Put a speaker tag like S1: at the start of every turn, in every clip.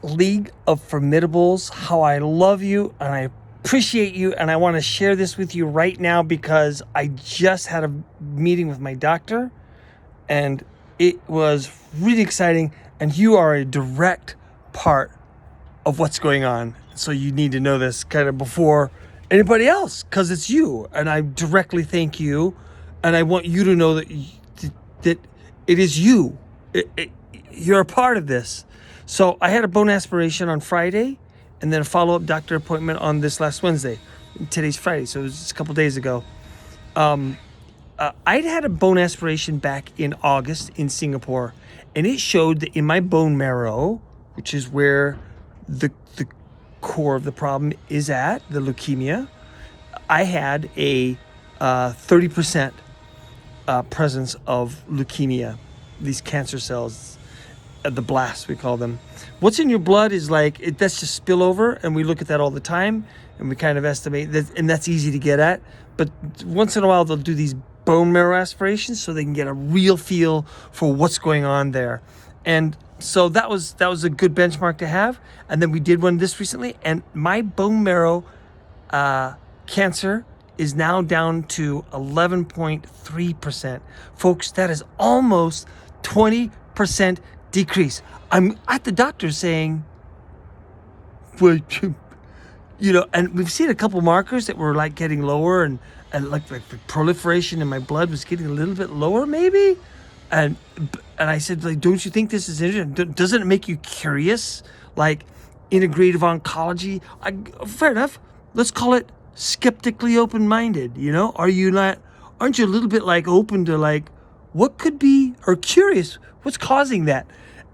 S1: League of Formidables, how I love you and I appreciate you, and I want to share this with you right now because I just had a meeting with my doctor and it was really exciting, and you are a direct part of what's going on. So you need to know this kind of before anybody else, because it's you, and I directly thank you, and I want you to know that it is you. You're a part of this. So I had a bone aspiration on Friday, and then a follow-up doctor appointment on this last Wednesday. Today's Friday, so it was just a couple days ago. I'd had a bone aspiration back in August in Singapore, and it showed that in my bone marrow, which is where the core of the problem is at, the leukemia, I had a 30% presence of leukemia, these cancer cells, the blasts we call them. What's in your blood is that's just spillover, and we look at that all the time, and we kind of estimate that, and that's easy to get at. But once in a while they'll do these bone marrow aspirations so they can get a real feel for what's going on there. And so that was a good benchmark to have. And then we did one this recently, and my bone marrow cancer is now down to 11.3%. Folks, that is almost 20% decrease. I'm at the doctor saying, well, and we've seen a couple markers that were getting lower, and like the proliferation in my blood was getting a little bit lower maybe. And I said, don't you think this is interesting? Doesn't it make you curious? Integrative oncology? Fair enough. Let's call it skeptically open-minded. Aren't you a little bit open to what could be, or curious, what's causing that?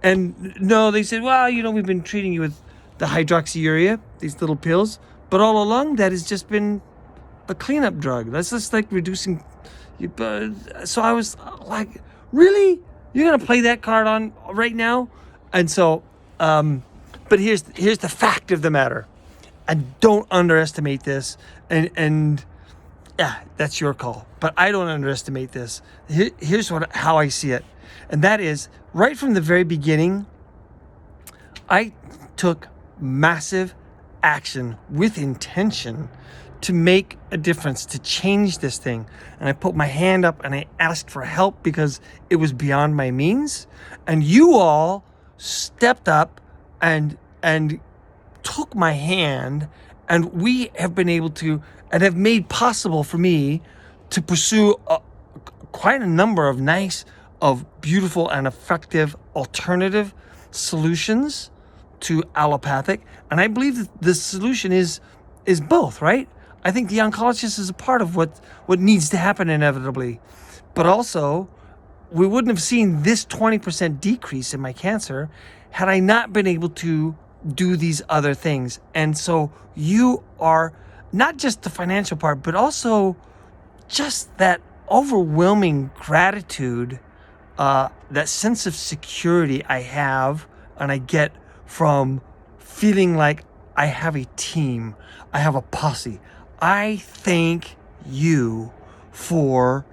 S1: And no, they said, well, we've been treating you with the hydroxyurea, these little pills, but all along that has just been a cleanup drug. That's just reducing. So I was like, really? You're gonna play that card on right now? And so, but here's the fact of the matter. And don't underestimate this. And yeah, that's your call. But I don't underestimate this. Here's how I see it. And that is, right from the very beginning, I took massive action with intention to make a difference, to change this thing. And I put my hand up and I asked for help because it was beyond my means. And you all stepped up and took my hand, and we have been able to, and have made possible for me to pursue quite a number of nice, of beautiful and effective alternative solutions to allopathic. And I believe that the solution is both, right? I think the oncologist is a part of what needs to happen inevitably. But also, we wouldn't have seen this 20% decrease in my cancer had I not been able to do these other things. And so you are not just the financial part, but also just that overwhelming gratitude, that sense of security I have and I get from feeling like I have a team, I have a posse. I thank you for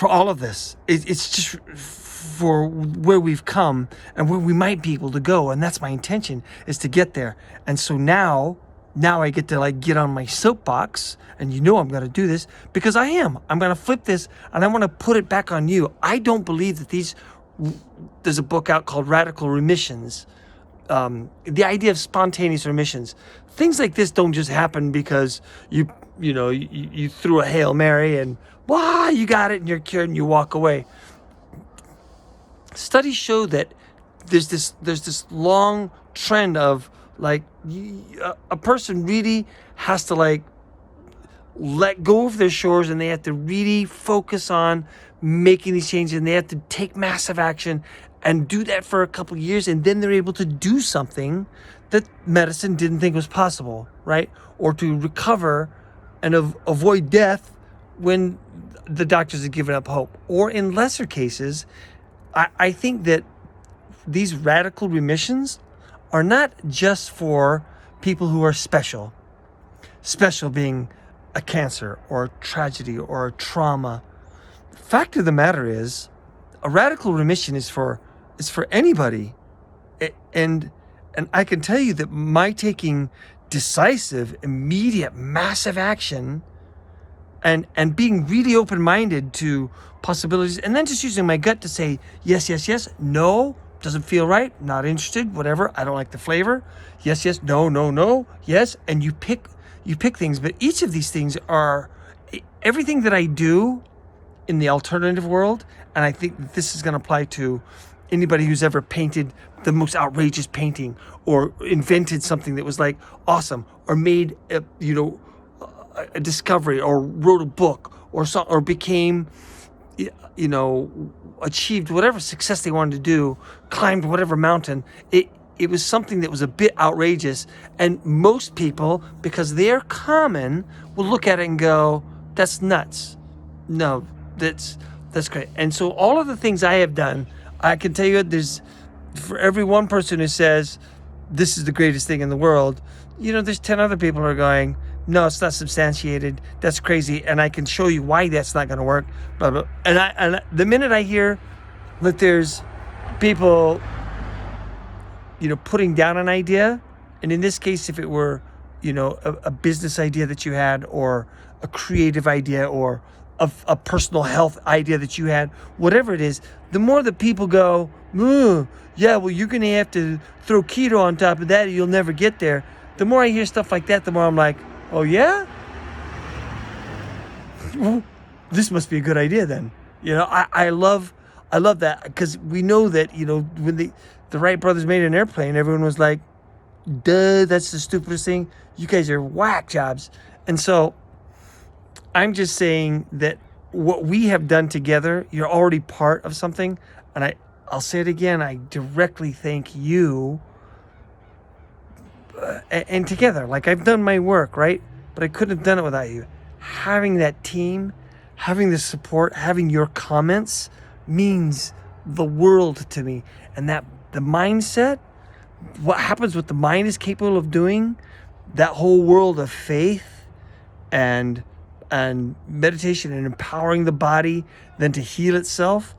S1: all of this. It's just for where we've come and where we might be able to go, and that's my intention, is to get there. And so now I get to get on my soapbox, and I'm going to do this because I'm going to flip this, and I want to put it back on you. I don't believe that there's a book out called Radical Remissions. The idea of spontaneous remissions. Things like this don't just happen because you threw a Hail Mary and you got it and you're cured and you walk away. Studies show that there's this long trend of a person really has to let go of their shores, and they have to really focus on making these changes, and they have to take massive action and do that for a couple of years, and then they're able to do something that medicine didn't think was possible, right? Or to recover and avoid death when the doctors had given up hope. Or in lesser cases, I think that these radical remissions are not just for people who are special. Special being a cancer or a tragedy or a trauma. The fact of the matter is, a radical remission is for anybody. And And I can tell you that my taking decisive, immediate, massive action and being really open-minded to possibilities, and then just using my gut to say yes, yes, yes, no, doesn't feel right, not interested, whatever, I don't like the flavor, yes, yes, no, no, no, yes, and you pick things. But each of these things are everything that I do in the alternative world, and I think this is going to apply to anybody who's ever painted the most outrageous painting or invented something that was like awesome, or made a discovery, or wrote a book, or became, achieved whatever success they wanted to do, climbed whatever mountain. It was something that was a bit outrageous, and most people, because they're common, will look at it and go, "That's nuts." No, that's great. And so all of the things I have done, I can tell you, there's, for every one person who says this is the greatest thing in the world, there's 10 other people who are going, "No, it's not substantiated. That's crazy, and I can show you why that's not going to work." Blah, blah. And the minute I hear that there's people, putting down an idea, and in this case, if it were, a business idea that you had, or a creative idea, or a personal health idea that you had, whatever it is, the more that people go, yeah, well, you're going to have to throw keto on top of that, or you'll never get there. The more I hear stuff like that, the more I'm like, oh yeah? Well, this must be a good idea then. I love that, because we know that, when the Wright brothers made an airplane, everyone was like, duh, that's the stupidest thing. You guys are whack jobs. And so I'm just saying that what we have done together, you're already part of something. And I'll say it again, I directly thank you. And together, like, I've done my work, right? But I couldn't have done it without you. Having that team, having the support, having your comments means the world to me. And that the mindset, what happens, what the mind is capable of doing, that whole world of faith and meditation and empowering the body then to heal itself,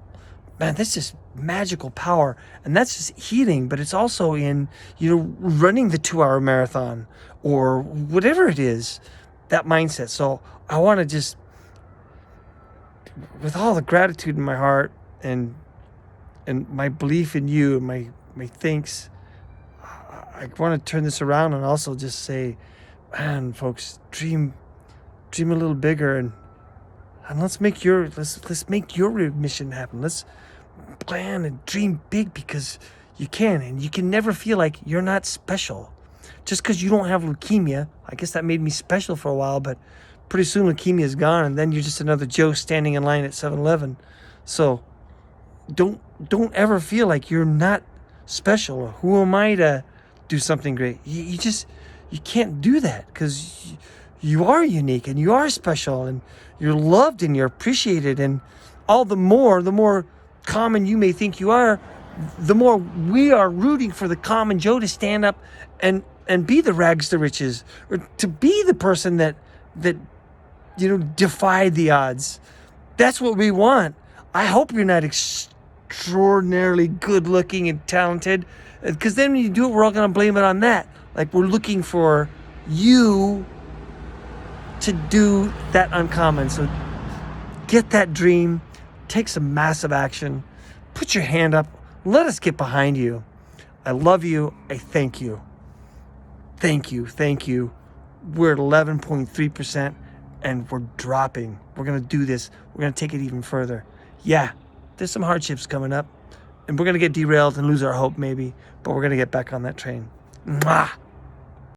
S1: man, that's just magical power. And that's just healing, but it's also in, running the 2-hour marathon or whatever it is, that mindset. So I want to just, with all the gratitude in my heart and my belief in you and my thanks, I want to turn this around and also just say, man, folks, dream a little bigger, and let's make your remission happen. Let's plan and dream big, because you can, and you can never feel like you're not special. Just because you don't have leukemia, I guess that made me special for a while, but pretty soon leukemia is gone, and then you're just another Joe standing in line at 7-Eleven. So don't ever feel like you're not special, or who am I to do something great. You can't do that, because you are unique, and you are special, and you're loved, and you're appreciated. And all the more common you may think you are, the more we are rooting for the common Joe to stand up and be the rags to riches, or to be the person that defied the odds. That's what we want. I hope you're not extraordinarily good looking and talented, because then when you do it, we're all going to blame it on that. Like, we're looking for you to do that uncommon. So get that dream, take some massive action, put your hand up, let us get behind you. I love you. I thank you. Thank you. We're at 11.3%, and we're dropping. We're going to do this. We're going to take it even further. Yeah, there's some hardships coming up, and we're going to get derailed and lose our hope maybe, but we're going to get back on that train. Mwah!